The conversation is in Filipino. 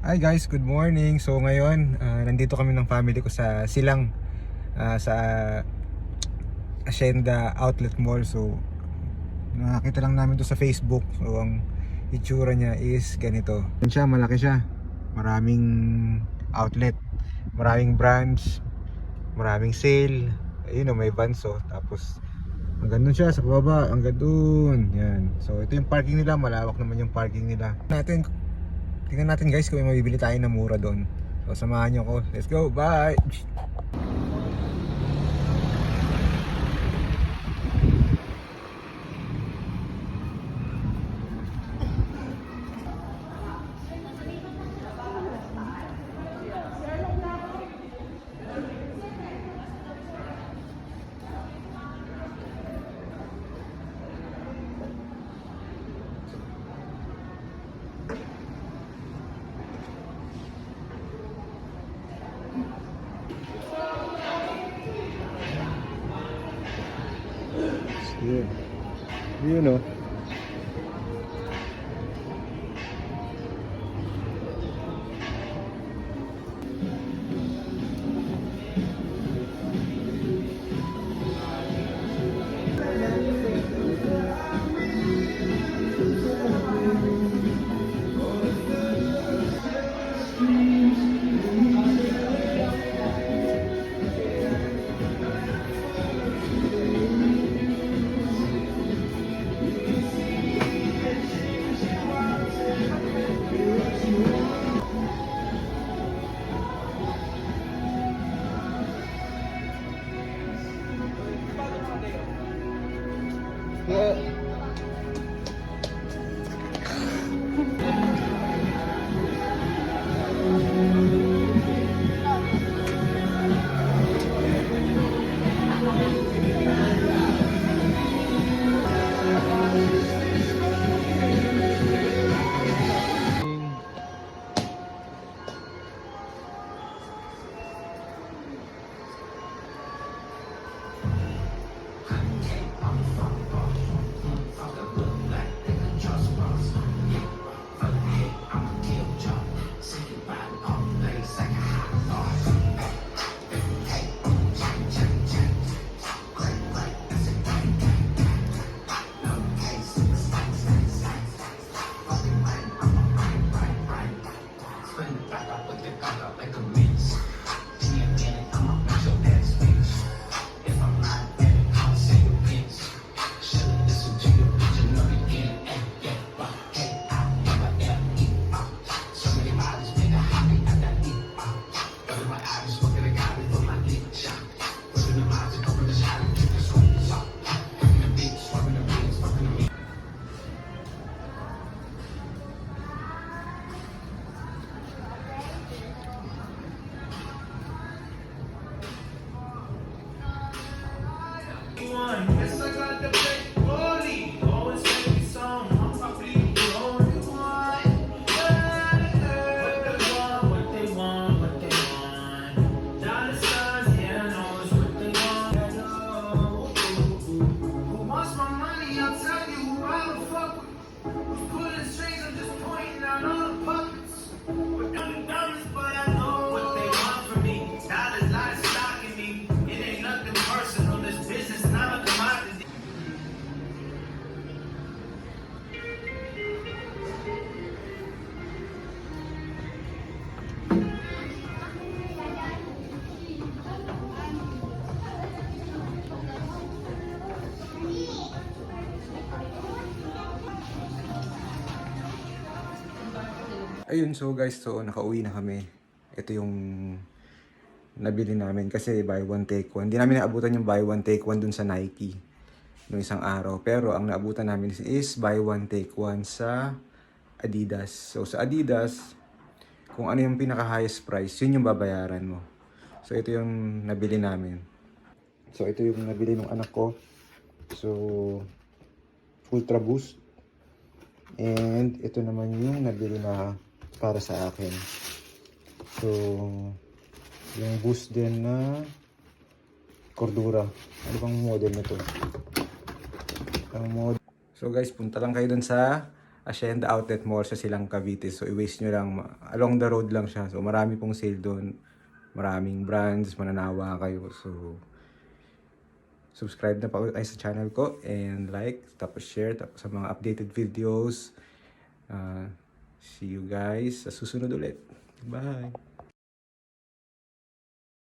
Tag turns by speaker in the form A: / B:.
A: Hi guys, good morning. So ngayon, nandito kami ng family ko sa Silang, sa Hacienda Outlet Mall. So nakita lang namin to sa Facebook. So ang itsura niya is ganito. Yan siya, malaki siya. Maraming outlet, maraming branch, maraming sale. Ayun o, may vans oh. Tapos hanggang dun siya sa baba, hanggang dun. Yan. So ito yung parking nila, malawak naman yung parking nila. Tingnan natin guys kung may mabibili tayo na mura doon. So samahan nyo ko. Let's go, bye! Yun. Yun o.
B: Yes, I got the best body. Always make me some. I believe you only one. What they want, what they want. Dollar signs, yeah, I know it's what they want. Who wants my money? I'll tell you who I don't fuck with. Who's pulling strings? I'm just pointing out all the puppets. We're coming dollars, but I know what they want from me. Dollars, lies, stalking me. It ain't nothing personal. This business, not a commodity.
A: Ayun, so guys, so nakauwi na kami. Ito yung nabili namin kasi buy one take one. Hindi namin naabutan yung buy one take one dun sa Nike noong isang araw. Pero ang naabutan namin is buy one take one sa Adidas. So sa Adidas, kung ano yung pinaka highest price, yun yung babayaran mo. So ito yung nabili namin. So ito yung nabili ng anak ko. So Ultra Boost. And ito naman yung nabili na para sa akin. So yung Boost din na Cordura. Ano bang model nito? Ang model. So guys, punta lang kayo dun sa Hacienda Outlet Mall sa Silang Cavite. So i-waste nyo lang, along the road lang siya. So marami pong sale doon. Maraming brands, mananawa kayo. So subscribe na pa kayo sa channel ko and like, tapos share, tapos sa mga updated videos. See you guys sa susunod ulit. Bye!